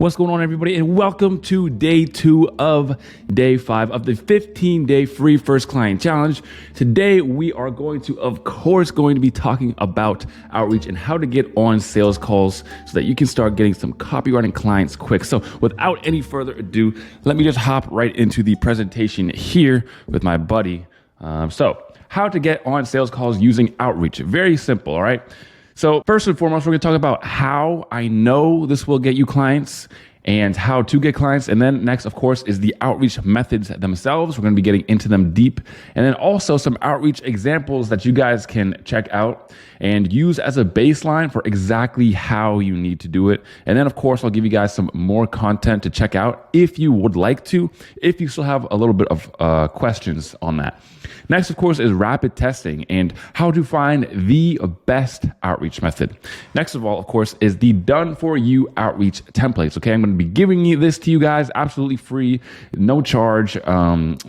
What's going on, everybody, and welcome to day 2 of day 5 of the 15-day free first client challenge. Today, we are going to be talking about outreach and how to get on sales calls so that you can start getting some copywriting clients quick. So without any further ado, let me just hop right into the presentation here with my buddy. So how to get on sales calls using outreach. Very simple, all right? So first and foremost, we're going to talk about how I know this will get you clients and how to get clients. And then next, of course, is the outreach methods themselves. We're going to be getting into them deep. And then also some outreach examples that you guys can check out and use as a baseline for exactly how you need to do it. And then, of course, I'll give you guys some more content to check out if you would like to, if you still have a little bit of questions on that. Next, of course, is rapid testing and how to find the best outreach method. Next of all, of course, is the done for you outreach templates. Okay, I'm going to be giving you this to you guys absolutely free, no charge.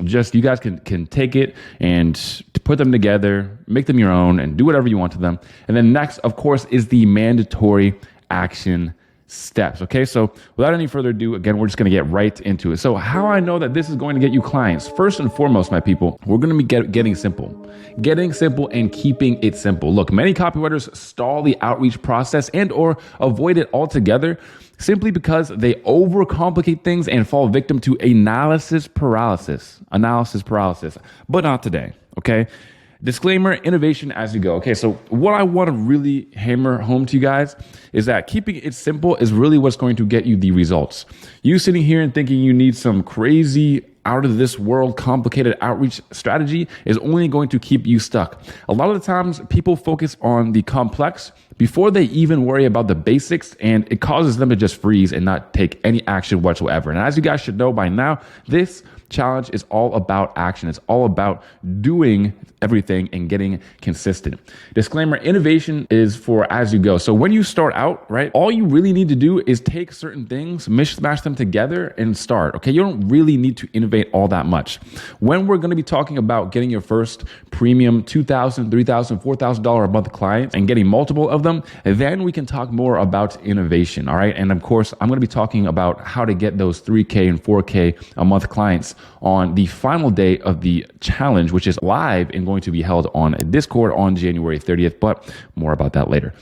Just you guys can take it and put them together, make them your own, and do whatever you want to them. And then next, of course, is the mandatory action steps. Okay, so without any further ado, again, we're just going to get right into it. So how I know that this is going to get you clients? First and foremost, my people, we're going to be getting simple and keeping it simple. Look, many copywriters stall the outreach process and or avoid it altogether simply because they overcomplicate things and fall victim to analysis paralysis, but not today. Okay. Disclaimer, innovation as you go. Okay, so what I want to really hammer home to you guys is that keeping it simple is really what's going to get you the results. You sitting here and thinking you need some crazy out of this world complicated outreach strategy is only going to keep you stuck. A lot of the times people focus on the complex before they even worry about the basics, and it causes them to just freeze and not take any action whatsoever. And as you guys should know by now, this challenge is all about action. It's all about doing everything and getting consistent. Disclaimer, innovation is for as you go. So when you start out, right, all you really need to do is take certain things, mishmash them together and start. Okay, you don't really need to innovate all that much. When we're going to be talking about getting your first premium $2,000, $3,000, $4,000 a month clients and getting multiple of them, then we can talk more about innovation. All right. And of course, I'm going to be talking about how to get those 3K and 4K a month clients on the final day of the challenge, which is live and going to be held on Discord on January 30th, but more about that later.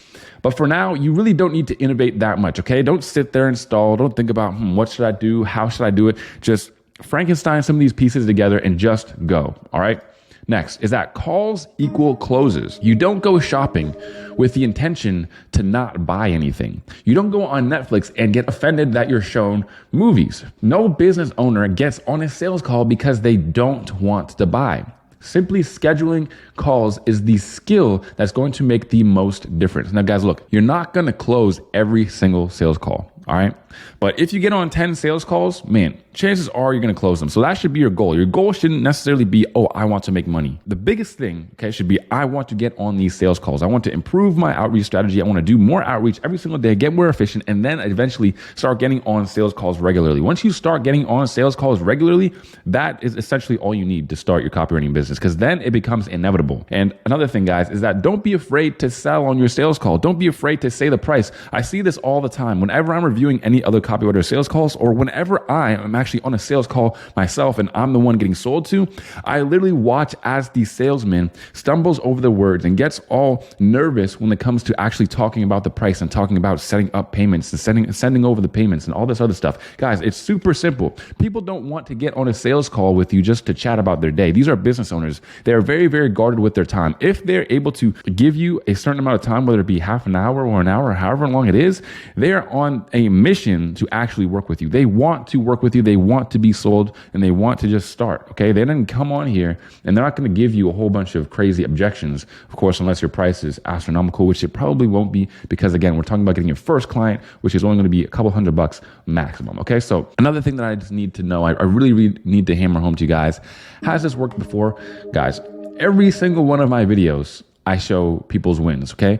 But for now, you really don't need to innovate that much, okay? Don't sit there and stall. Don't think about, what should I do? How should I do it? Just Frankenstein some of these pieces together and just go, all right? Next is that calls equal closes. You don't go shopping with the intention to not buy anything. You don't go on Netflix and get offended that you're shown movies. No business owner gets on a sales call because they don't want to buy. Simply scheduling calls is the skill that's going to make the most difference. Now, guys, look, you're not going to close every single sales call. All right. But if you get on 10 sales calls, man, chances are you're going to close them. So that should be your goal. Your goal shouldn't necessarily be, I want to make money. The biggest thing, okay, should be, I want to get on these sales calls. I want to improve my outreach strategy. I want to do more outreach every single day, get more efficient, and then eventually start getting on sales calls regularly. Once you start getting on sales calls regularly, that is essentially all you need to start your copywriting business, because then it becomes inevitable. And another thing, guys, is that don't be afraid to sell on your sales call. Don't be afraid to say the price. I see this all the time. Whenever I'm reviewing any other copywriter sales calls, or whenever I am actually on a sales call myself and I'm the one getting sold to, I literally watch as the salesman stumbles over the words and gets all nervous when it comes to actually talking about the price and talking about setting up payments and sending over the payments and all this other stuff. Guys, it's super simple. People don't want to get on a sales call with you just to chat about their day. These are business owners. They're very, very guarded with their time. If they're able to give you a certain amount of time, whether it be half an hour or an hour or however long it is, they're on a mission to actually work with you. They want to work with you. They want to be sold and they want to just start. Okay. They didn't come on here and they're not going to give you a whole bunch of crazy objections, of course, unless your price is astronomical, which it probably won't be, because again, we're talking about getting your first client, which is only going to be a couple $100 maximum. Okay. So another thing that I just need to know, I really need to hammer home to you guys. Has this worked before? Guys, every single one of my videos, I show people's wins. Okay.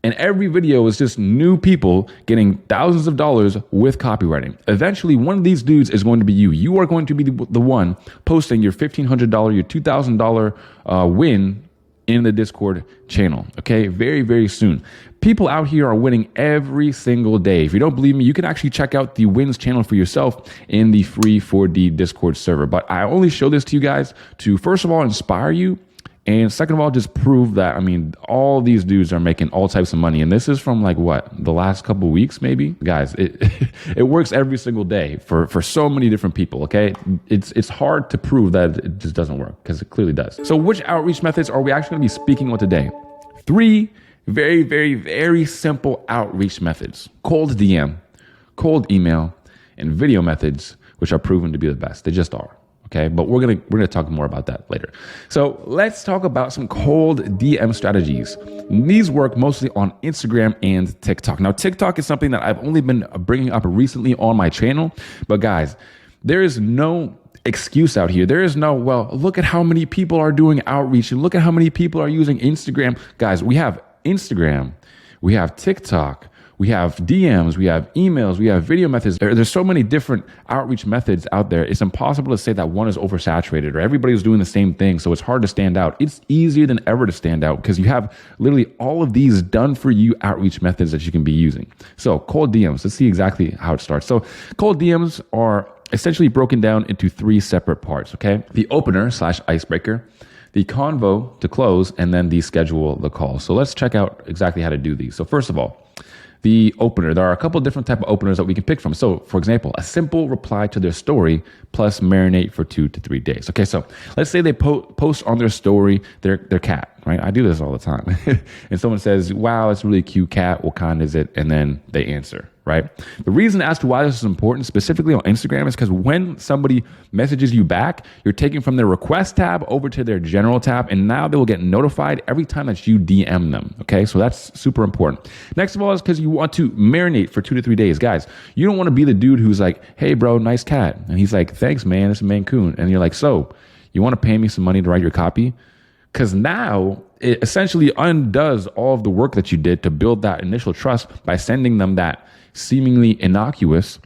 And every video is just new people getting thousands of dollars with copywriting. Eventually, one of these dudes is going to be you. You are going to be the one posting your $1,500, your $2,000 win in the Discord channel. Okay, very, very soon. People out here are winning every single day. If you don't believe me, you can actually check out the wins channel for yourself in the free 4D Discord server. But I only show this to you guys to, first of all, inspire you. And second of all, just prove that, I mean, all these dudes are making all types of money. And this is from like what, the last couple of weeks, maybe? Guys, it works every single day for so many different people, okay? It's hard to prove that it just doesn't work, because it clearly does. So which outreach methods are we actually gonna be speaking on today? 3 very, very, very simple outreach methods: cold DM, cold email, and video methods, which are proven to be the best. They just are. Okay, but we're gonna talk more about that later. So let's talk about some cold DM strategies. These work mostly on Instagram and TikTok. Now, TikTok is something that I've only been bringing up recently on my channel, but guys, there is no excuse out here. There is no, well, look at how many people are doing outreach and look at how many people are using Instagram. Guys, we have Instagram, we have TikTok, we have DMs, we have emails, we have video methods. There's so many different outreach methods out there. It's impossible to say that one is oversaturated or everybody's doing the same thing. So it's hard to stand out. It's easier than ever to stand out because you have literally all of these done for you outreach methods that you can be using. So cold DMs, let's see exactly how it starts. So cold DMs are essentially broken down into 3 separate parts, okay? The opener / icebreaker, the convo to close, and then the schedule the call. So let's check out exactly how to do these. So first of all, the opener. There are a couple of different type of openers that we can pick from. So for example, a simple reply to their story plus marinate for 2 to 3 days. Okay, so let's say they post on their story their cat, right? I do this all the time. And someone says, wow, it's a really cute cat. What kind is it? And then they answer, right? The reason as to why this is important specifically on Instagram is because when somebody messages you back, you're taking from their request tab over to their general tab, and now they will get notified every time that you DM them, okay? So that's super important. Next of all is because you want to marinate for 2 to 3 days. Guys, you don't want to be the dude who's like, hey bro, nice cat. And he's like, thanks man, it's a Maine Coon. And you're like, so you want to pay me some money to write your copy? Because now it essentially undoes all of the work that you did to build that initial trust by sending them that seemingly innocuous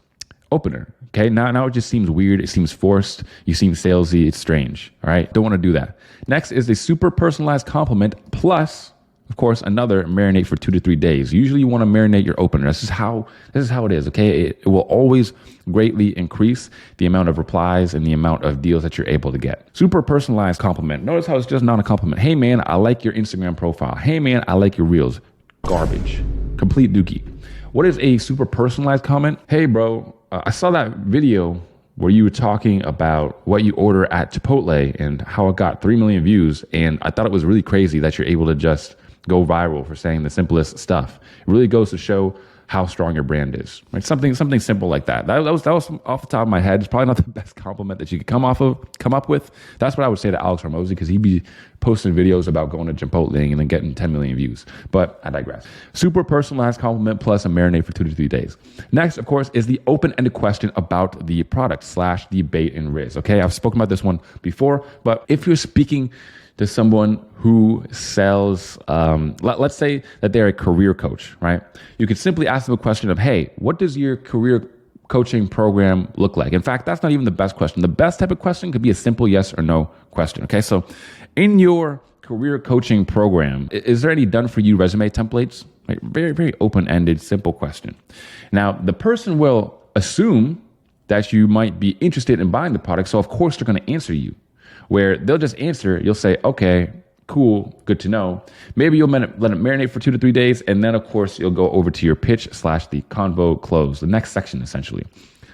opener. Okay, now it just seems weird. It seems forced. You seem salesy. It's strange. All right, don't want to do that. Next is a super personalized compliment plus, of course, another marinate for 2 to 3 days. Usually you want to marinate your opener. This is how it is. Okay, it will always greatly increase the amount of replies and the amount of deals that you're able to get. Super personalized compliment. Notice how it's just not a compliment. Hey man, I like your Instagram profile. Hey man, I like your reels. Garbage. Complete dookie. What is a super personalized comment? Hey bro, I saw that video where you were talking about what you order at Chipotle and how it got 3 million views. And I thought it was really crazy that you're able to just go viral for saying the simplest stuff. It really goes to show how strong your brand is, right? Something simple like that. That was off the top of my head. It's probably not the best compliment that you could come up with. That's what I would say to Alex Hormozi, because he'd be posting videos about going to Chipotle and then getting 10 million views. But I digress. Super personalized compliment plus a marinade for 2 to 3 days. Next, of course, is the open-ended question about the product / the bait and riz. Okay, I've spoken about this one before, but if you're speaking to someone who sells, let's say that they're a career coach, right? You could simply ask them a question of, hey, what does your career coaching program look like? In fact, that's not even the best question. The best type of question could be a simple yes or no question, okay? So in your career coaching program, is there any done for you resume templates? Right? Very, very open-ended, simple question. Now, the person will assume that you might be interested in buying the product, so of course they're gonna answer you. Where they'll just answer, you'll say, okay, cool, good to know. Maybe you'll let it marinate for 2 to 3 days, and then of course you'll go over to your pitch / the convo close, the next section essentially.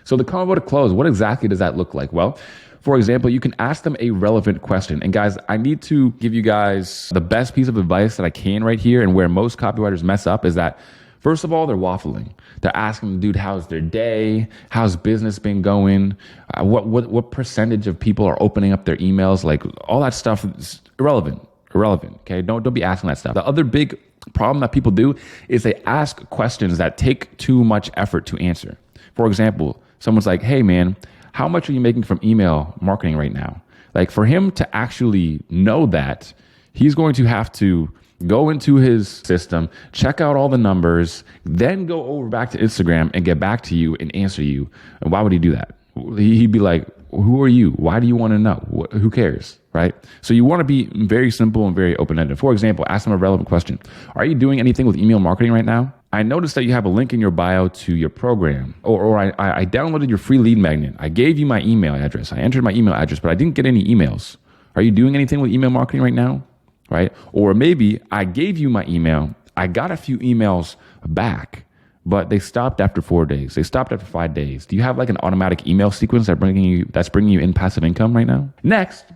So the convo to close, what exactly does that look like? Well, for example, you can ask them a relevant question. And guys, I need to give you guys the best piece of advice that I can right here, and where most copywriters mess up is that, first of all, they're waffling. They're asking, dude, how's their day? How's business been going? What percentage of people are opening up their emails? Like all that stuff is irrelevant. Okay, don't be asking that stuff. The other big problem that people do is they ask questions that take too much effort to answer. For example, someone's like, hey man, how much are you making from email marketing right now? Like for him to actually know that, he's going to have to go into his system, check out all the numbers, then go over back to Instagram and get back to you and answer you. And why would he do that? He'd be like, who are you? Why do you want to know? Who cares, right? So you want to be very simple and very open-ended. For example, ask them a relevant question. Are you doing anything with email marketing right now? I noticed that you have a link in your bio to your program, or I downloaded your free lead magnet. I gave you my email address. I entered my email address, but I didn't get any emails. Are you doing anything with email marketing right now? Right? Or maybe I gave you my email. I got a few emails back, but they stopped after 4 days. They stopped after 5 days. Do you have like an automatic email sequence that's bringing you in passive income right now? Next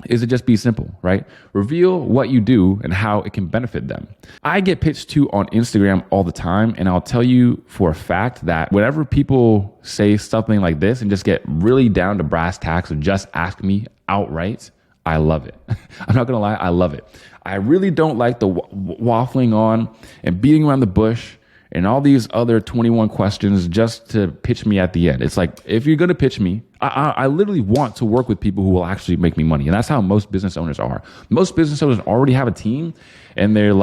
is to just be simple, right? Reveal what you do and how it can benefit them. I get pitched to on Instagram all the time, and I'll tell you for a fact that whenever people say something like this and just get really down to brass tacks and just ask me outright, I love it. I'm not gonna lie, I love it. I really don't like the waffling on and beating around the bush and all these other 21 questions just to pitch me at the end. It's like, if you're gonna pitch me, I literally want to work with people who will actually make me money. And that's how most business owners are. Most business owners already have a team, and they're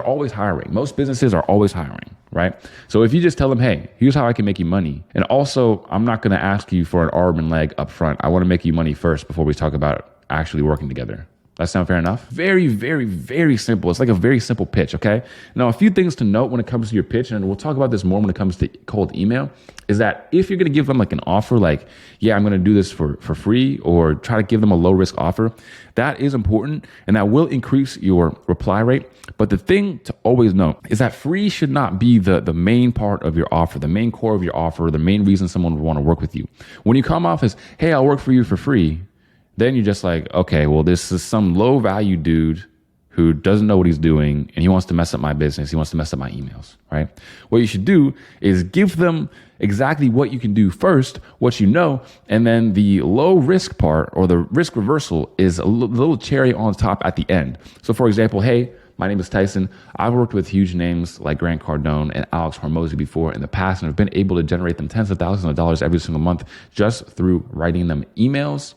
always hiring. Most businesses are always hiring, right? So if you just tell them, hey, here's how I can make you money. And also, I'm not gonna ask you for an arm and leg up front. I wanna make you money first before we talk about actually working together. That sound fair enough? Very, very, very simple. It's like a very simple pitch, okay? Now, a few things to note when it comes to your pitch, and we'll talk about this more when it comes to cold email, is that if you're gonna give them like an offer, like, yeah, I'm gonna do this for free, or try to give them a low risk offer, that is important, and that will increase your reply rate. But the thing to always know is that free should not be the main part of your offer, the main core of your offer, the main reason someone would wanna work with you. When you come off as, hey, I'll work for you for free, then you're just like, okay, well, this is some low value dude who doesn't know what he's doing, and he wants to mess up my business. He wants to mess up my emails, right? What you should do is give them exactly what you can do first, what you know, and then the low risk part, or the risk reversal, is a little cherry on top at the end. So for example, hey, my name is Tyson. I've worked with huge names like Grant Cardone and Alex Hormozy before in the past, and have been able to generate them tens of thousands of dollars every single month just through writing them emails.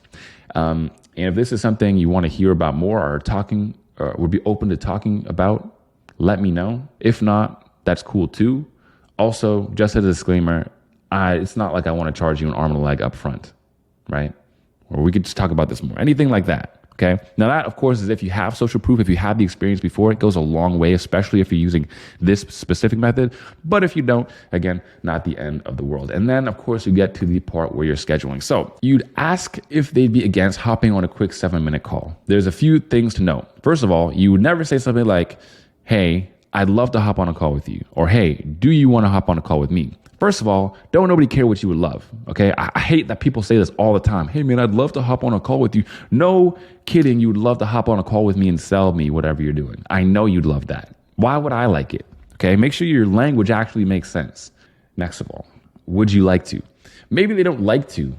And if this is something you want to hear about more, or would be open to talking about, let me know. If not, that's cool too. Also, just as a disclaimer, it's not like I want to charge you an arm and a leg up front, right? Or we could just talk about this more. Anything like that. Okay. Now that, of course, is if you have social proof, if you have the experience before, it goes a long way, especially if you're using this specific method. But if you don't, again, not the end of the world. And then, of course, you get to the part where you're scheduling. So you'd ask if they'd be against hopping on a quick 7-minute call. There's a few things to note. First of all, you would never say something like, hey, I'd love to hop on a call with you. Or, hey, do you want to hop on a call with me? First of all, don't nobody care what you would love, okay? I hate that people say this all the time. Hey, man, I'd love to hop on a call with you. No kidding, you would love to hop on a call with me and sell me whatever you're doing. I know you'd love that. Why would I like it? Okay, make sure your language actually makes sense. Next of all, would you like to? Maybe they don't like to,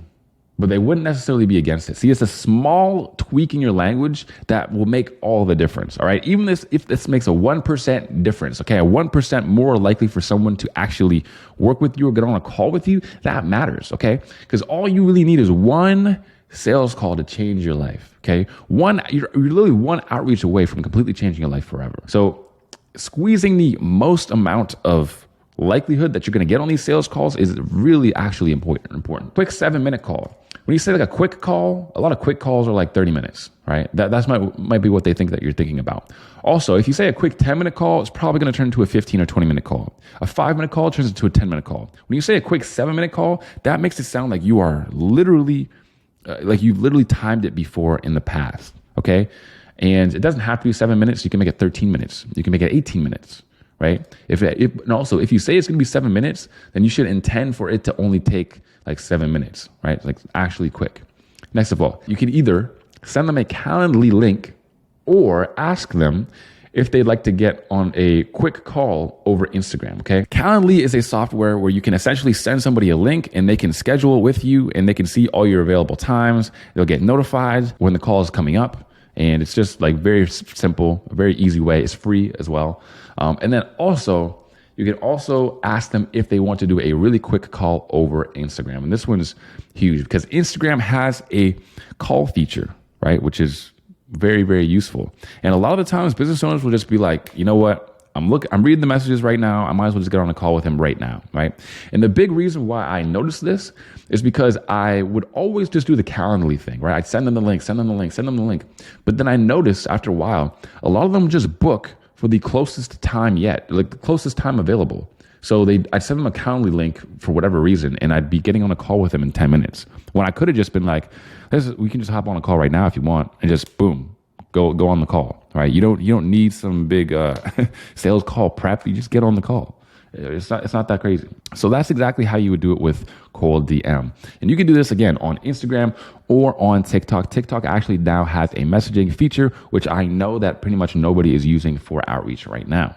but they wouldn't necessarily be against it. See, it's a small tweak in your language that will make all the difference, all right? Even if this makes a 1% difference, okay, a 1% more likely for someone to actually work with you or get on a call with you, that matters, okay? Because all you really need is one sales call to change your life, okay? You're literally one outreach away from completely changing your life forever. So squeezing the most amount of likelihood that you're going to get on these sales calls is really actually important. Quick 7-minute call. When you say like a quick call, a lot of quick calls are like 30 minutes, right? That's might be what they think that you're thinking about. Also, if you say a quick 10-minute call, it's probably going to turn into a 15 or 20-minute call. A 5-minute call turns into a 10-minute call. When you say a quick 7-minute call, that makes it sound like you are literally, like you've literally timed it before in the past, okay? And it doesn't have to be 7 minutes. You can make it 13 minutes. You can make it 18 minutes. Right? And also, if you say it's going to be 7 minutes, then you should intend for it to only take like 7 minutes, right? Like actually quick. Next of all, you can either send them a Calendly link or ask them if they'd like to get on a quick call over Instagram, okay? Calendly is a software where you can essentially send somebody a link and they can schedule with you and they can see all your available times. They'll get notified when the call is coming up. And it's just like very simple, a very easy way. It's free as well. And then also, you can also ask them if they want to do a really quick call over Instagram. And this one's huge because Instagram has a call feature, right? Which is very, very useful. And a lot of the times business owners will just be like, you know what? I'm reading the messages right now. I might as well just get on a call with him right now, right? And the big reason why I noticed this is because I would always just do the Calendly thing, right? I'd send them the link. But then I noticed after a while, a lot of them just book for the closest time yet, like the closest time available. So I'd send them a Calendly link for whatever reason, and I'd be getting on a call with them in 10 minutes. When I could have just been like, we can just hop on a call right now if you want, and just boom, go on the call, right? You don't need some big sales call prep. You just get on the call. It's not that crazy. So that's exactly how you would do it with cold DM. And you can do this again on Instagram or on TikTok. TikTok actually now has a messaging feature, which I know that pretty much nobody is using for outreach right now.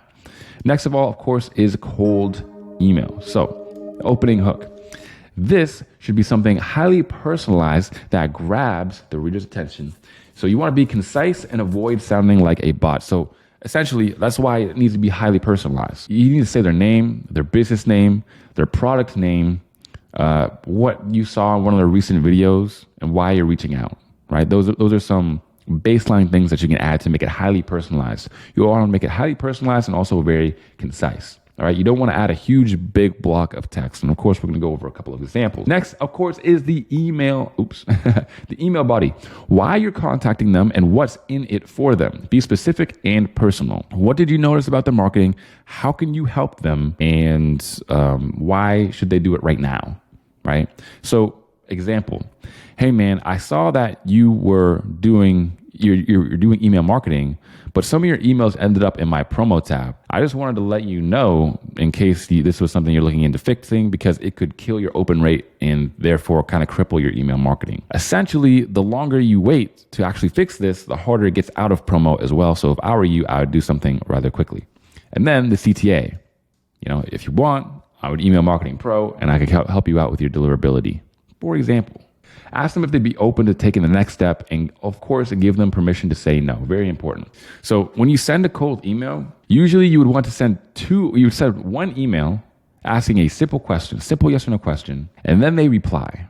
Next of all, of course, is cold email. So opening hook. This should be something highly personalized that grabs the reader's attention. So you want to be concise and avoid sounding like a bot. So essentially, that's why it needs to be highly personalized. You need to say their name, their business name, their product name, what you saw in one of their recent videos, and why you're reaching out, right? Those are some baseline things that you can add to make it highly personalized. You want to make it highly personalized and also very concise. All right, you don't want to add a huge big block of text. And of course, we're going to go over a couple of examples. Next, of course, is the email, the email body. Why you're contacting them and what's in it for them. Be specific and personal. What did you notice about their marketing? How can you help them? And why should they do it right now, right? So example, hey man, I saw that you were doing you're doing email marketing, but some of your emails ended up in my promo tab. I just wanted to let you know in case this was something you're looking into fixing, because it could kill your open rate and therefore kind of cripple your email marketing. Essentially, the longer you wait to actually fix this, the harder it gets out of promo as well. So if I were you, I would do something rather quickly. And then the CTA, if you want, I would email marketing pro and I could help you out with your deliverability. For example, ask them if they'd be open to taking the next step, and of course, give them permission to say no. Very important. So when you send a cold email, usually you would want to send one email asking a simple yes or no question, and then they reply.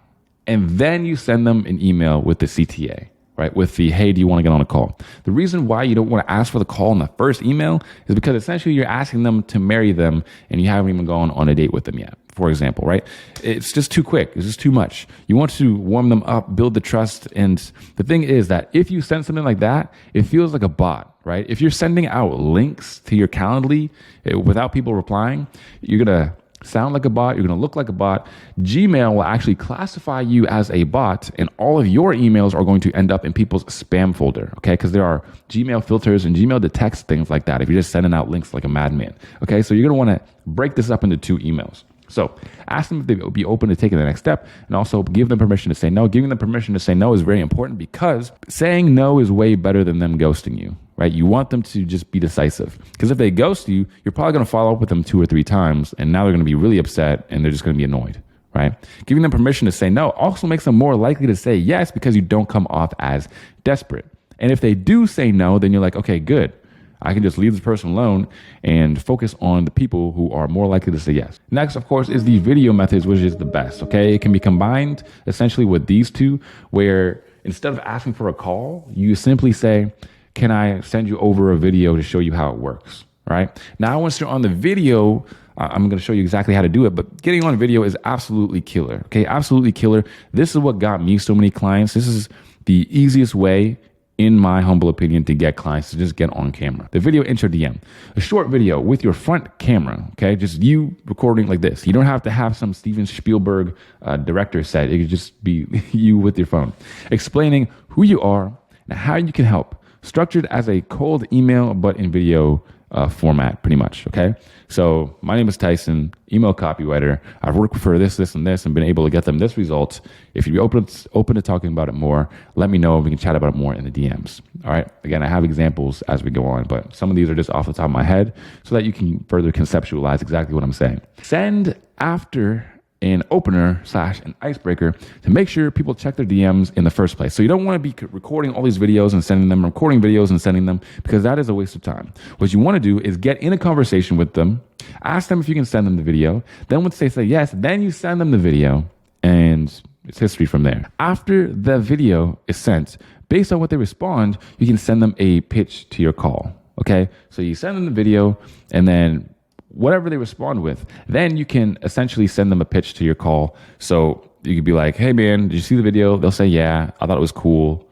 And then you send them an email with the CTA, right? With the, hey, do you want to get on a call? The reason why you don't want to ask for the call in the first email is because essentially you're asking them to marry them and you haven't even gone on a date with them yet. For example, right? It's just too quick. It's just too much. You want to warm them up, build the trust. And the thing is that if you send something like that, it feels like a bot, right? If you're sending out links to your Calendly without people replying, you're going to sound like a bot. You're going to look like a bot. Gmail will actually classify you as a bot, and all of your emails are going to end up in people's spam folder, okay? Because there are Gmail filters and Gmail detects things like that if you're just sending out links like a madman, okay? So you're going to want to break this up into 2 emails. So ask them if they would be open to taking the next step, and also give them permission to say no. Giving them permission to say no is very important, because saying no is way better than them ghosting you, right? You want them to just be decisive, because if they ghost you, you're probably going to follow up with them 2 or 3 times, and now they're going to be really upset and they're just going to be annoyed, right? Giving them permission to say no also makes them more likely to say yes, because you don't come off as desperate. And if they do say no, then you're like, okay, good. I can just leave this person alone and focus on the people who are more likely to say yes. Next, of course, is the video methods, which is the best, okay? It can be combined essentially with these 2, where instead of asking for a call, you simply say, can I send you over a video to show you how it works, right? Now, once you're on the video, I'm going to show you exactly how to do it, but getting on video is absolutely killer, okay? Absolutely killer. This is what got me so many clients. This is the easiest way, in my humble opinion, to get clients to just get on camera. The video intro DM, a short video with your front camera, okay? Just you recording like this. You don't have to have some Steven Spielberg director set. It could just be you with your phone, explaining who you are and how you can help. Structured as a cold email, but in video format, pretty much, okay? So my name is Tyson, email copywriter. I've worked for this, and this, and been able to get them this result. If you're open to talking about it more, let me know. We can chat about it more in the DMs. All right. Again, I have examples as we go on, but some of these are just off the top of my head so that you can further conceptualize exactly what I'm saying. Send after an opener / an icebreaker to make sure people check their DMs in the first place. So you don't want to be recording all these videos and sending them, because that is a waste of time. What you want to do is get in a conversation with them, ask them if you can send them the video. Then once they say yes, then you send them the video, and it's history from there. After the video is sent, based on what they respond, you can send them a pitch to your call. Okay. So you send them the video, and then whatever they respond with, then you can essentially send them a pitch to your call. So you could be like, hey man, did you see the video? They'll say, yeah, I thought it was cool.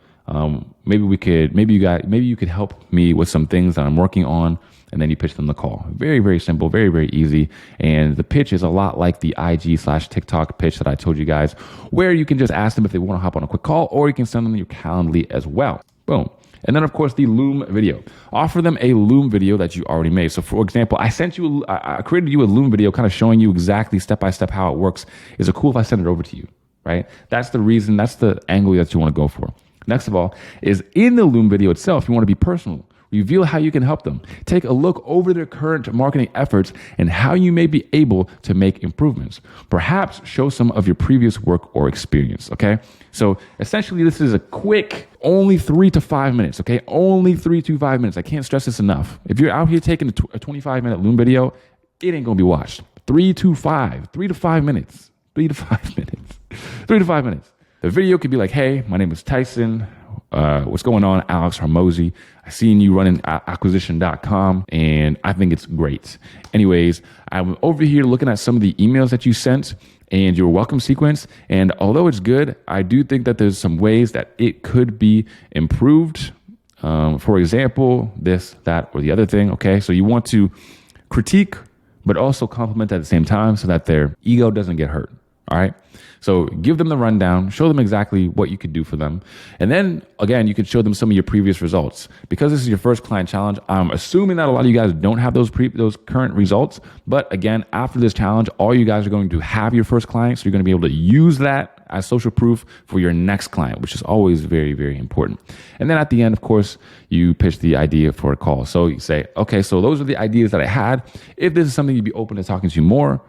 Maybe you could help me with some things that I'm working on. And then you pitch them the call. Very, very simple, very, very easy. And the pitch is a lot like the IG/TikTok pitch that I told you guys, where you can just ask them if they want to hop on a quick call, or you can send them your Calendly as well. Boom. And then, of course, the Loom video. Offer them a Loom video that you already made. So, for example, I created you a Loom video kind of showing you exactly step-by-step how it works. Is it cool if I send it over to you, right? That's the reason, that's the angle that you want to go for. Next of all, is in the Loom video itself, you want to be personal. Reveal how you can help them. Take a look over their current marketing efforts and how you may be able to make improvements. Perhaps show some of your previous work or experience, okay? So essentially, this is a quick, only 3 to 5 minutes, okay? Only 3 to 5 minutes. I can't stress this enough. If you're out here taking a 25-minute Loom video, it ain't gonna be watched. 3 to 5 minutes. 3 to 5 minutes. 3 to 5 minutes. The video could be like, hey, my name is Tyson. What's going on, Alex Hormozy? I seen you running acquisition.com, and I think it's great. Anyways, I'm over here looking at some of the emails that you sent and your welcome sequence. And although it's good, I do think that there's some ways that it could be improved. For example, this, that, or the other thing. Okay, so you want to critique, but also compliment at the same time so that their ego doesn't get hurt. All right. So give them the rundown, show them exactly what you could do for them. And then again, you could show them some of your previous results. Because this is your first client challenge, I'm assuming that a lot of you guys don't have those current results. But again, after this challenge, all you guys are going to have your first client. So you're going to be able to use that as social proof for your next client, which is always very, very important. And then at the end, of course, you pitch the idea for a call. So you say, okay, so those are the ideas that I had. If this is something you'd be open to talking to more,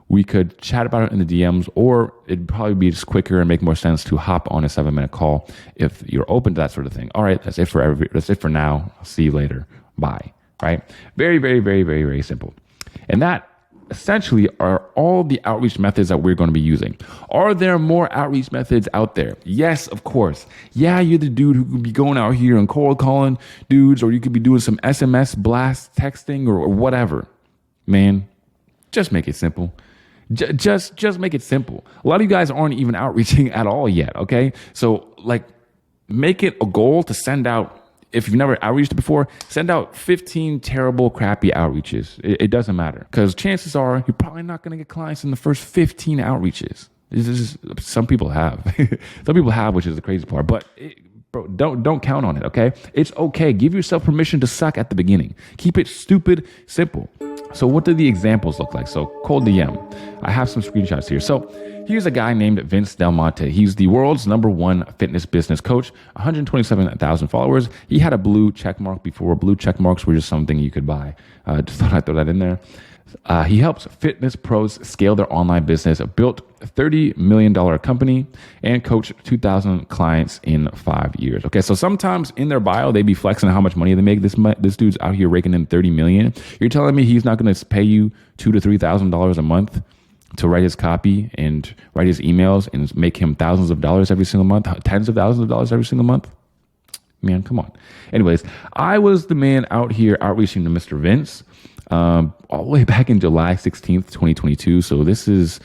we could chat about it in the DMs, or it'd probably be just quicker and make more sense to hop on a 7-minute call if you're open to that sort of thing. All right, that's it for now. I'll see you later. Bye. Right? Very, very, very, very, very simple. And that essentially are all the outreach methods that we're going to be using. Are there more outreach methods out there? Yes, of course. Yeah, you're the dude who could be going out here and cold calling dudes, or you could be doing some SMS blast texting or whatever. Man, just make it simple. Just make it simple. A lot of you guys aren't even outreaching at all yet, okay? So like make it a goal to send out, if you've never outreached before, send out 15 terrible, crappy outreaches. It doesn't matter, because chances are you're probably not going to get clients in the first 15 outreaches. Some people have. Some people have, which is the crazy part. But bro, don't count on it, okay? It's okay. Give yourself permission to suck at the beginning. Keep it stupid simple. So what do the examples look like? So cold DM. I have some screenshots here. So here's a guy named Vince Del Monte. He's the world's #1 fitness business coach, 127,000 followers. He had a blue check mark before. Blue check marks were just something you could buy. Just thought I'd throw that in there. He helps fitness pros scale their online business, built a $30 million company, and coached 2,000 clients in 5 years. Okay, so sometimes in their bio, they be flexing how much money they make. This dude's out here raking in $30 million. You're telling me he's not going to pay you $2,000 to $3,000 a month to write his copy and write his emails and make him thousands of dollars every single month, tens of thousands of dollars every single month? Man, come on. Anyways, I was the man out here outreaching to Mr. Vince all the way back in July 16th, 2022. So this is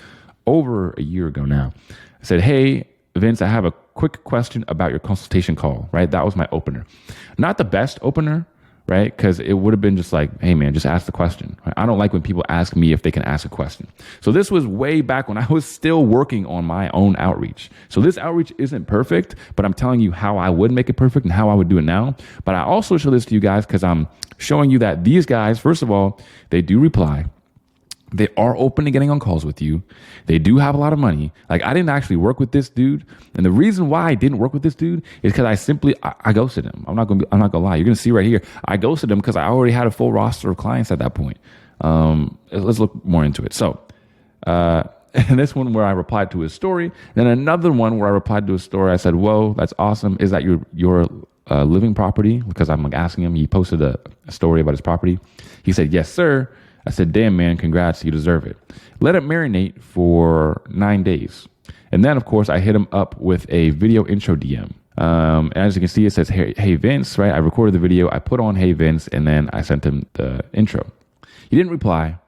over a year ago now. I said, hey, Vince, I have a quick question about your consultation call, right? That was my opener. Not the best opener, right? Because it would have been just like, hey, man, just ask the question. Right? I don't like when people ask me if they can ask a question. So this was way back when I was still working on my own outreach. So this outreach isn't perfect, but I'm telling you how I would make it perfect and how I would do it now. But I also show this to you guys because I'm showing you that these guys, first of all, they do reply. They are open to getting on calls with you. They do have a lot of money. Like, I didn't actually work with this dude. And the reason why I didn't work with this dude is because I ghosted him. I'm not gonna lie. You're gonna see right here. I ghosted him because I already had a full roster of clients at that point. Let's look more into it. So, and this one where I replied to his story. Then another one where I replied to his story. I said, whoa, that's awesome. Is that your living property? Because I'm like asking him. He posted a story about his property. He said, yes, sir. I said, damn, man, congrats. You deserve it. Let it marinate for 9 days. And then, of course, I hit him up with a video intro DM. And as you can see, it says, hey Vince, right? I recorded the video, I put on Hey Vince, and then I sent him the intro. He didn't reply.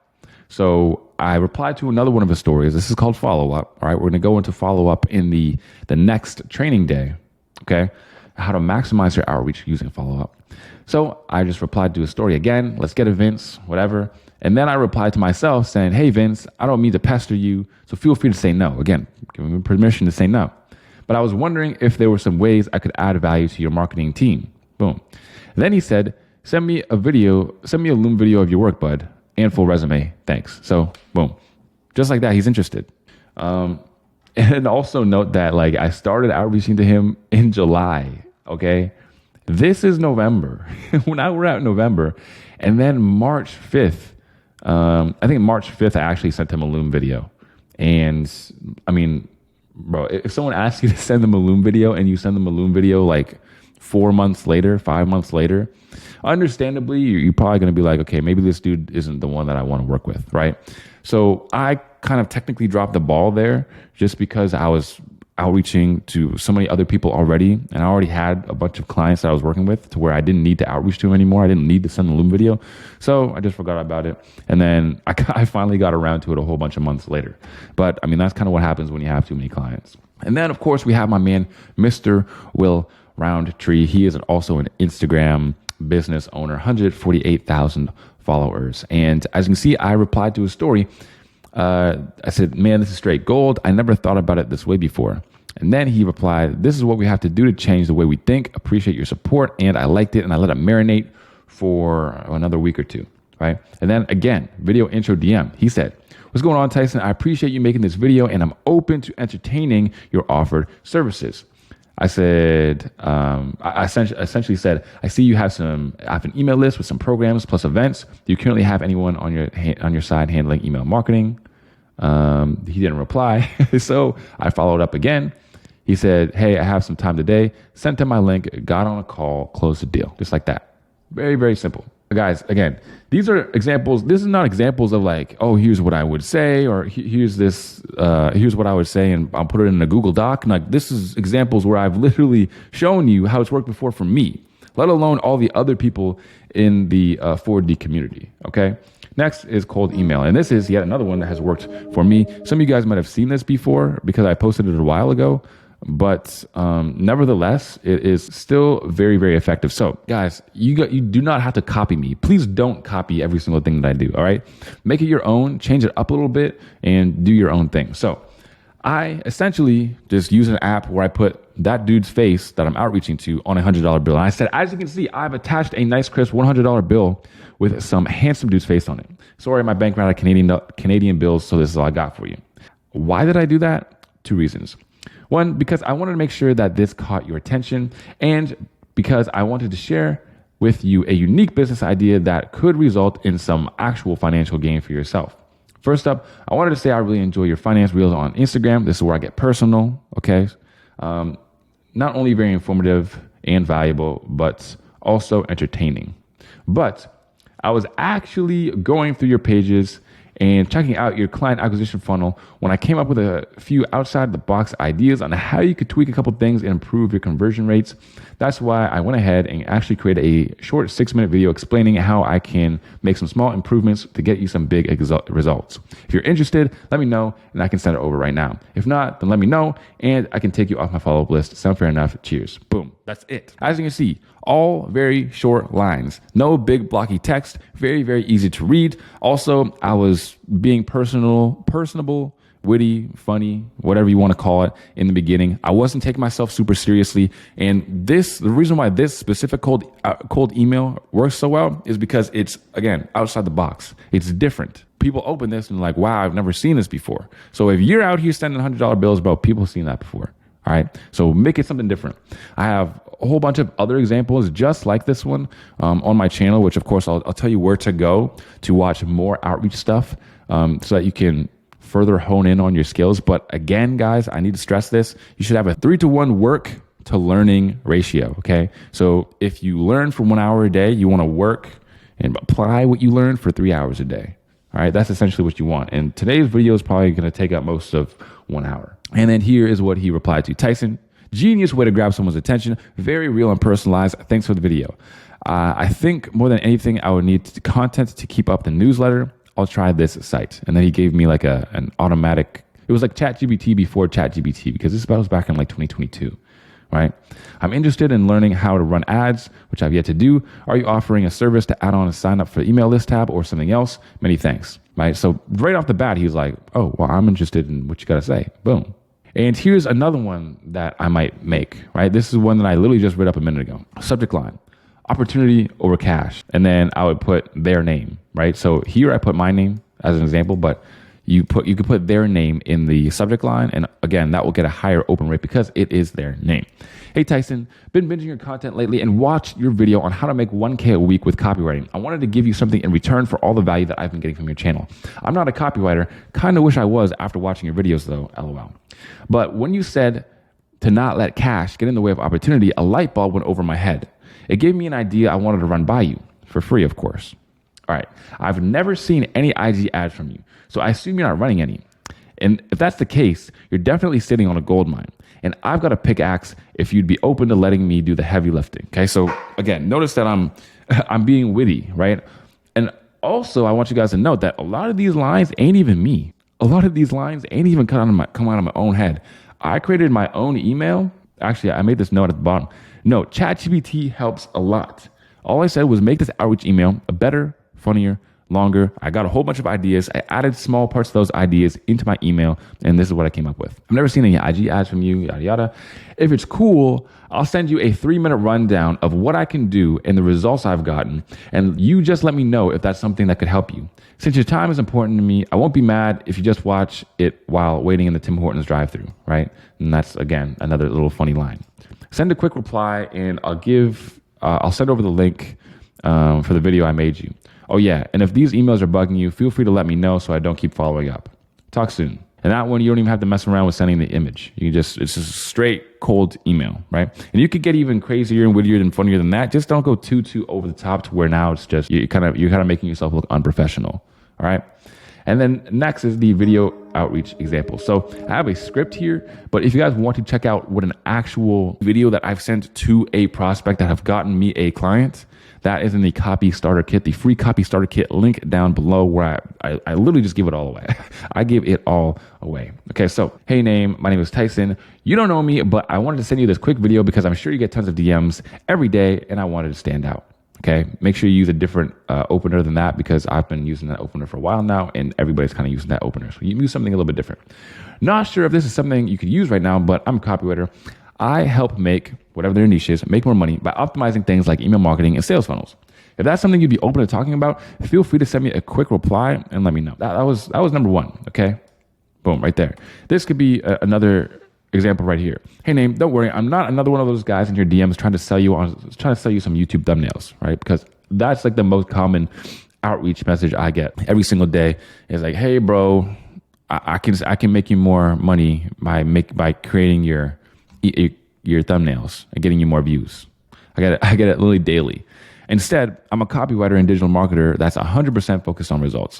So I replied to another one of his stories. This is called follow-up. All right, we're going to go into follow-up in the next training day. Okay, how to maximize your outreach using follow-up. So I just replied to his story again. Let's get a Vince, whatever. And then I replied to myself saying, hey Vince, I don't mean to pester you, so feel free to say no. Again, giving me permission to say no. But I was wondering if there were some ways I could add value to your marketing team. Boom. And then he said, send me a Loom video of your work, bud, and full resume. Thanks. So boom, just like that, he's interested. And also note that like I started outreaching to him in July. Okay. This is November. Now we're out in November. And then March 5th, I think March 5th, I actually sent him a Loom video. And I mean, bro, if someone asks you to send them a Loom video and you send them a Loom video like 4 months later, 5 months later, understandably, you're probably going to be like, okay, maybe this dude isn't the one that I want to work with, right? So I kind of technically dropped the ball there just because I was outreaching to so many other people already, and I already had a bunch of clients that I was working with to where I didn't need to outreach to them anymore. I didn't need to send a Loom video. So I just forgot about it. And then I finally got around to it a whole bunch of months later. But I mean, that's kind of what happens when you have too many clients. And then of course we have my man, Mr. Will Roundtree. He is also an Instagram business owner, 148,000 followers. And as you can see, I replied to his story. I said, man, this is straight gold. I never thought about it this way before. And then he replied, this is what we have to do to change the way we think. Appreciate your support. And I liked it. And I let it marinate for another week or two. Right. And then again, video intro DM. He said, what's going on, Tyson? I appreciate you making this video and I'm open to entertaining your offered services. I said, I essentially said, I see you have an email list with some programs plus events. Do you currently have anyone on your side handling email marketing? He didn't reply. So I followed up again. He said, hey, I have some time today. Sent him my link, got on a call, closed the deal. Just like that. Very, very simple. Guys, again, these are examples. This is not examples of like, oh, here's what I would say, or here's what I would say, and I'll put it in a Google Doc. And like, this is examples where I've literally shown you how it's worked before for me, let alone all the other people in the 4D community. Okay. Next is cold email. And this is yet another one that has worked for me. Some of you guys might have seen this before because I posted it a while ago. But nevertheless, it is still very, very effective. So guys, you do not have to copy me. Please don't copy every single thing that I do. All right. Make it your own, change it up a little bit and do your own thing. So I essentially just use an app where I put that dude's face that I'm outreaching to on a $100 bill. And I said, as you can see, I've attached a nice crisp $100 bill with some handsome dude's face on it. Sorry, my bank ran out of Canadian bills. So this is all I got for you. Why did I do that? 2 reasons. One, because I wanted to make sure that this caught your attention, and because I wanted to share with you a unique business idea that could result in some actual financial gain for yourself. First up, I wanted to say I really enjoy your finance reels on Instagram. This is where I get personal, okay? Not only very informative and valuable, but also entertaining. But I was actually going through your pages and checking out your client acquisition funnel when I came up with a few outside the box ideas on how you could tweak a couple things and improve your conversion rates. That's why I went ahead and actually created a short 6-minute video explaining how I can make some small improvements to get you some big results. If you're interested, let me know and I can send it over right now. If not, then let me know and I can take you off my follow-up list. Sound fair enough? Cheers. Boom. That's it. As you can see, all very short lines, no big blocky text, very, very easy to read. Also, I was being personable, witty, funny, whatever you want to call it in the beginning. I wasn't taking myself super seriously. And the reason why this specific cold email works so well is because it's, again, outside the box. It's different. People open this and like, wow, I've never seen this before. So if you're out here sending $100 bills, bro, people have seen that before. All right. So make it something different. I have a whole bunch of other examples just like this one on my channel, which of course I'll tell you where to go to watch more outreach stuff so that you can further hone in on your skills. But again, guys, I need to stress this. You should have a 3-to-1 work to learning ratio. Okay. So if you learn for 1 hour a day, you want to work and apply what you learned for 3 hours a day. All right. That's essentially what you want. And today's video is probably going to take up most of 1 hour. And then here is what he replied to. Tyson, Genius way to grab someone's attention. Very real and personalized. Thanks for the video. I think more than anything, I would need content to keep up the newsletter. I'll try this site. And then he gave me like an automatic, it was like ChatGPT before ChatGPT, because this was back in like 2022, right? I'm interested in learning how to run ads, which I've yet to do. Are you offering a service to add on a sign up for the email list tab or something else? Many thanks, right? So right off the bat, he was like, oh, well, I'm interested in what you got to say. Boom. And here's another one that I might make, right? This is one that I literally just read up a minute ago. Subject line, opportunity over cash. And then I would put their name, right? So here I put my name as an example, but you could put their name in the subject line. And again, that will get a higher open rate because it is their name. Hey, Tyson, been binging your content lately and watched your video on how to make 1K a week with copywriting. I wanted to give you something in return for all the value that I've been getting from your channel. I'm not a copywriter. Kind of wish I was after watching your videos though, LOL. But when you said to not let cash get in the way of opportunity, a light bulb went over my head. It gave me an idea I wanted to run by you, for free, of course. All right, I've never seen any IG ads from you, so I assume you're not running any. And if that's the case, you're definitely sitting on a gold mine. And I've got a pickaxe if you'd be open to letting me do the heavy lifting. Okay, so again, notice that I'm being witty, right? And also, I want you guys to note that a lot of these lines ain't even me. A lot of these lines ain't even come out of my own head. I created my own email. Actually, I made this note at the bottom. No, ChatGPT helps a lot. All I said was make this outreach email a better, funnier, longer. I got a whole bunch of ideas. I added small parts of those ideas into my email, and this is what I came up with. I've never seen any IG ads from you, yada, yada. If it's cool, I'll send you a 3-minute rundown of what I can do and the results I've gotten, and you just let me know if that's something that could help you. Since your time is important to me, I won't be mad if you just watch it while waiting in the Tim Hortons drive-thru, right? And that's, again, another little funny line. Send a quick reply, and I'll send over the link for the video I made you. Oh yeah, and if these emails are bugging you, feel free to let me know so I don't keep following up. Talk soon. And that one, you don't even have to mess around with sending the image. It's just a straight cold email, right? And you could get even crazier and wittier and funnier than that. Just don't go too over the top to where now it's just, you're kind of making yourself look unprofessional, all right? And then next is the video outreach example. So I have a script here, but if you guys want to check out what an actual video that I've sent to a prospect that have gotten me a client, that is in the Copy Starter Kit, the free Copy Starter Kit link down below, where I literally just give it all away. I give it all away. Okay, so hey name, my name is Tyson. You don't know me, but I wanted to send you this quick video because I'm sure you get tons of DMs every day and I wanted to stand out. Okay, make sure you use a different opener than that because I've been using that opener for a while now and everybody's kind of using that opener. So you use something a little bit different. Not sure if this is something you could use right now, but I'm a copywriter. I help make, whatever their niche is, make more money by optimizing things like email marketing and sales funnels. If that's something you'd be open to talking about, feel free to send me a quick reply and let me know. That was number one, okay? Boom, right there. This could be another example right here. Hey name, don't worry, I'm not another one of those guys in your DMs trying to sell you some YouTube thumbnails, right? Because that's like the most common outreach message I get every single day is like, hey bro, I can make you more money by creating your thumbnails and getting you more views. I get it literally daily. Instead, I'm a copywriter and digital marketer that's 100% focused on results.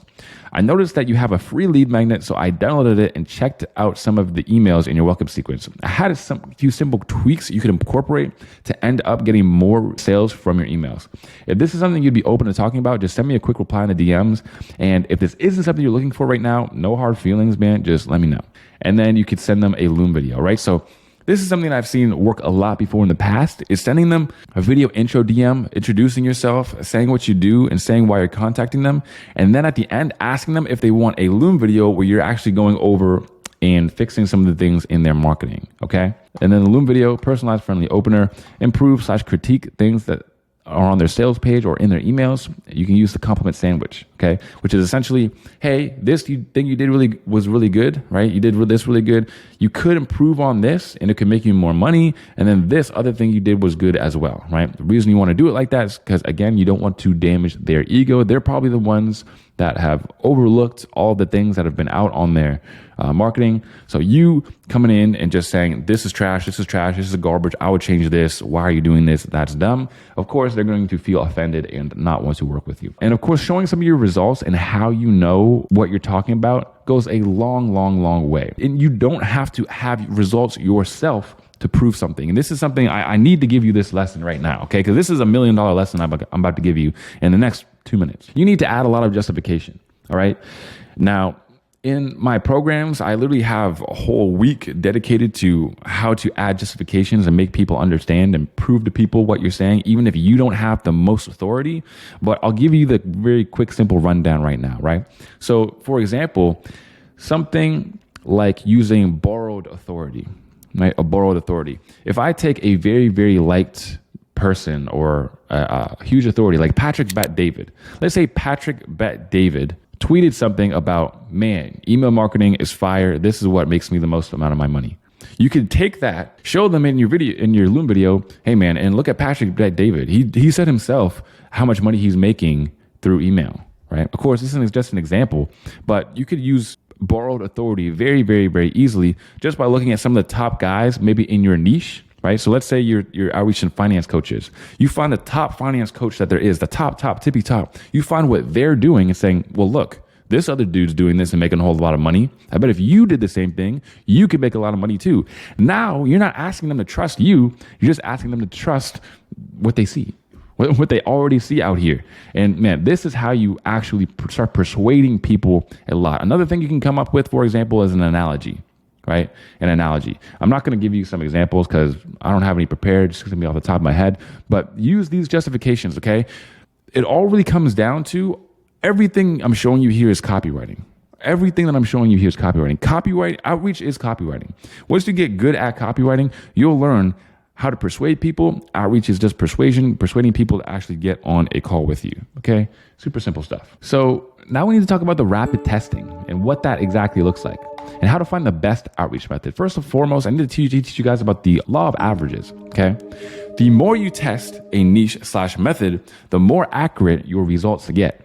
I noticed that you have a free lead magnet, so I downloaded it and checked out some of the emails in your welcome sequence. I had a few simple tweaks you could incorporate to end up getting more sales from your emails. If this is something you'd be open to talking about, just send me a quick reply in the DMs. And if this isn't something you're looking for right now, no hard feelings, man, just let me know. And then you could send them a Loom video, right? So this is something I've seen work a lot before in the past, is sending them a video intro DM, introducing yourself, saying what you do and saying why you're contacting them. And then at the end, asking them if they want a Loom video where you're actually going over and fixing some of the things in their marketing, okay? And then the Loom video, personalized, friendly opener, improve/critique things that are on their sales page or in their emails. You can use the compliment sandwich, okay? Which is essentially, hey, this thing you did was really good, right? You did this really good. You could improve on this and it could make you more money. And then this other thing you did was good as well, right? The reason you want to do it like that is because, again, you don't want to damage their ego. They're probably the ones that have overlooked all the things that have been out on their marketing. So you coming in and just saying, this is trash, this is garbage, I would change this, why are you doing this, that's dumb. Of course, they're going to feel offended and not want to work with you. And of course, showing some of your results and how you know what you're talking about goes a long way. And you don't have to have results yourself to prove something. And this is something I need to give you this lesson right now, okay? Because this is $1 million lesson I'm about to give you in the next 2 minutes. You need to add a lot of justification, all right? Now, in my programs, I literally have a whole week dedicated to how to add justifications and make people understand and prove to people what you're saying, even if you don't have the most authority. But I'll give you the very quick, simple rundown right now, right? So, for example, something like using borrowed authority, right? A borrowed authority. If I take a very, very liked person or a huge authority like Patrick Bet David, let's say Patrick Bet David tweeted something about, man, email marketing is fire. This is what makes me the most amount of my money. You could take that, show them in your video, in your Loom video, hey man, and look at Patrick Bet David. He said himself how much money he's making through email, right? Of course, this is just an example, but you could use borrowed authority very, very, very easily just by looking at some of the top guys, maybe in your niche, right? So let's say you're outreach and finance coaches. You find the top finance coach that there is, the top, tippy top. You find what they're doing and saying, well, look, this other dude's doing this and making a whole lot of money. I bet if you did the same thing, you could make a lot of money too. Now, you're not asking them to trust you. You're just asking them to trust what they see, what they already see out here. And man, this is how you actually start persuading people a lot. Another thing you can come up with, for example, is an analogy, right? An analogy. I'm not going to give you some examples because I don't have any prepared, just going to be off the top of my head, but use these justifications, okay? It all really comes down to everything I'm showing you here is copywriting. Everything that I'm showing you here is copywriting. Outreach is copywriting. Once you get good at copywriting, you'll learn how to persuade people. Outreach is just persuading people to actually get on a call with you. Okay. Super simple stuff. So now we need to talk about the rapid testing and what that exactly looks like and how to find the best outreach method. First and foremost, I need to teach you guys about the law of averages. Okay. The more you test a niche/method, the more accurate your results get.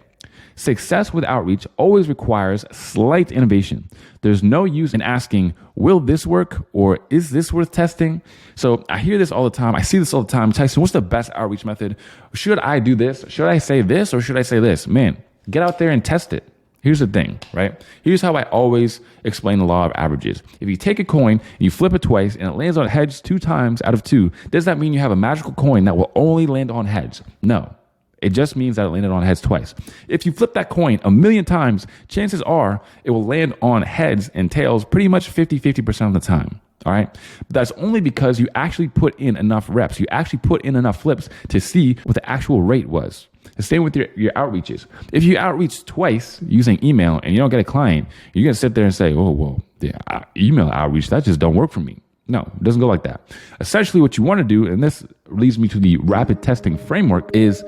Success with outreach always requires slight innovation. There's no use in asking, will this work? Or is this worth testing? So I hear this all the time. I see this all the time. Tyson, what's the best outreach method? Should I do this? Should I say this? Or should I say this? Man, get out there and test it. Here's the thing, right? Here's how I always explain the law of averages. If you take a coin and you flip it twice and it lands on heads 2 times out of 2, does that mean you have a magical coin that will only land on heads? No. It just means that it landed on heads twice. If you flip that coin 1,000,000 times, chances are it will land on heads and tails pretty much 50% of the time. All right. But that's only because you actually put in enough reps. You actually put in enough flips to see what the actual rate was. The same with your outreaches. If you outreach twice using email and you don't get a client, you're going to sit there and say, oh, well, yeah, email outreach, that just don't work for me. No, it doesn't go like that. Essentially what you want to do, and this leads me to the rapid testing framework, is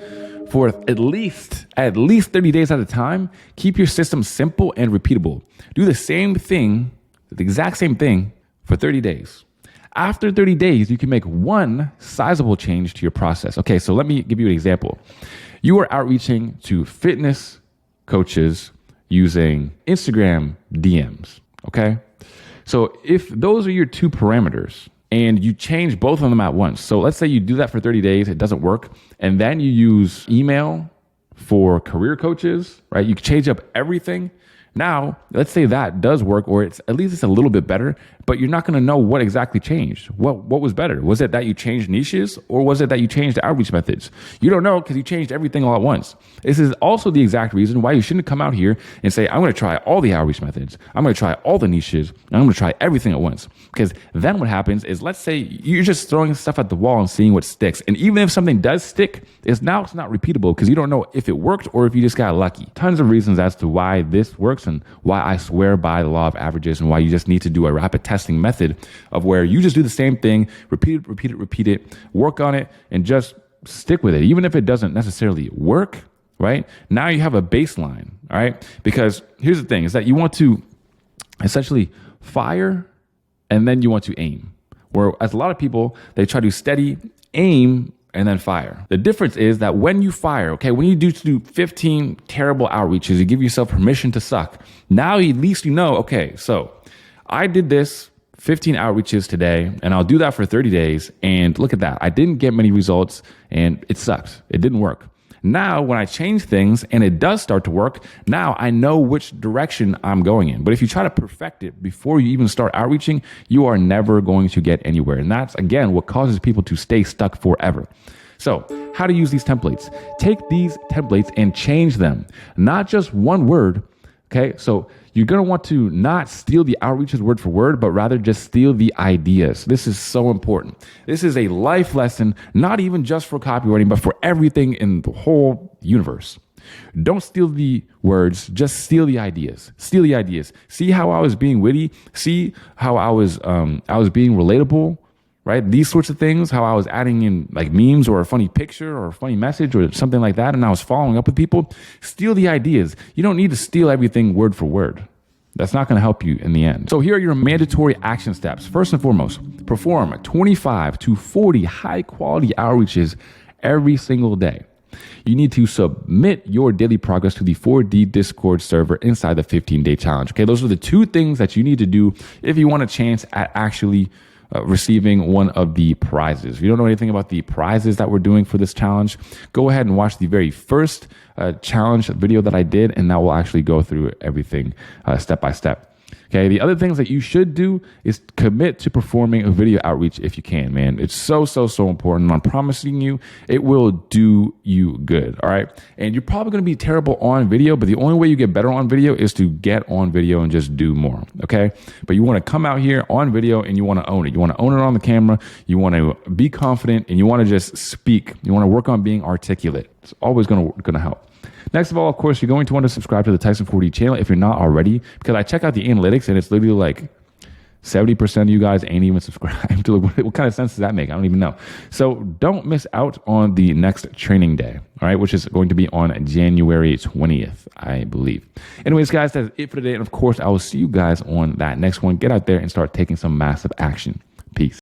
for at least 30 days at a time, keep your system simple and repeatable. Do the same thing, the exact same thing for 30 days. After 30 days, you can make one sizable change to your process. Okay, so let me give you an example. You are outreaching to fitness coaches using Instagram DMs, okay? So if those are your 2 parameters, and you change both of them at once. So let's say you do that for 30 days, it doesn't work. And then you use email for career coaches, right? You can change up everything. Now, let's say that does work, or it's at least it's a little bit better, but you're not going to know what exactly changed. What was better? Was it that you changed niches, or was it that you changed the outreach methods? You don't know because you changed everything all at once. This is also the exact reason why you shouldn't come out here and say, I'm going to try all the outreach methods. I'm going to try all the niches. And I'm going to try everything at once. Because then what happens is, let's say you're just throwing stuff at the wall and seeing what sticks. And even if something does stick, it's not repeatable because you don't know if it worked or if you just got lucky. Tons of reasons as to why this works and why I swear by the law of averages and why you just need to do a rapid testing method of where you just do the same thing, repeat it, work on it, and just stick with it. Even if it doesn't necessarily work, right? Now you have a baseline, all right? Because here's the thing is that you want to essentially fire and then you want to aim. Whereas a lot of people, they try to steady, aim, and then fire. The difference is that when you fire, okay, when you do 15 terrible outreaches, you give yourself permission to suck. Now at least you know, okay, so I did this 15 outreaches today and I'll do that for 30 days. And look at that. I didn't get many results and it sucked. It didn't work. Now, when I change things and it does start to work, now I know which direction I'm going in. But if you try to perfect it before you even start outreaching, you are never going to get anywhere. And that's, again, what causes people to stay stuck forever. So how to use these templates? Take these templates and change them, not just one word. Okay, so you're going to want to not steal the outreaches word for word, but rather just steal the ideas. This is so important. This is a life lesson, not even just for copywriting, but for everything in the whole universe. Don't steal the words, just steal the ideas. Steal the ideas. See how I was being witty? See how I was being relatable? Right? These sorts of things, how I was adding in like memes or a funny picture or a funny message or something like that, and I was following up with people. Steal the ideas. You don't need to steal everything word for word. That's not going to help you in the end. So here are your mandatory action steps. First and foremost, perform 25 to 40 high quality outreaches every single day. You need to submit your daily progress to the 4D Discord server inside the 15-day challenge. Okay, those are the two things that you need to do if you want a chance at actually receiving one of the prizes. If you don't know anything about the prizes that we're doing for this challenge, go ahead and watch the very first challenge video that I did, and that will actually go through everything step by step. Okay, the other things that you should do is commit to performing a video outreach if you can, man. It's so important. I'm promising you, it will do you good, all right? And you're probably going to be terrible on video, but the only way you get better on video is to get on video and just do more, okay? But you want to come out here on video and you want to own it. You want to own it on the camera. You want to be confident and you want to just speak. You want to work on being articulate. It's always going to help. Next of all, of course, you're going to want to subscribe to the Tyson 4D channel if you're not already, because I check out the analytics and it's literally like 70% of you guys ain't even subscribed to what kind of sense does that make? I don't even know. So don't miss out on the next training day, all right, which is going to be on January 20th, I believe. Anyways, guys, that's it for today. And of course, I will see you guys on that next one. Get out there and start taking some massive action. Peace.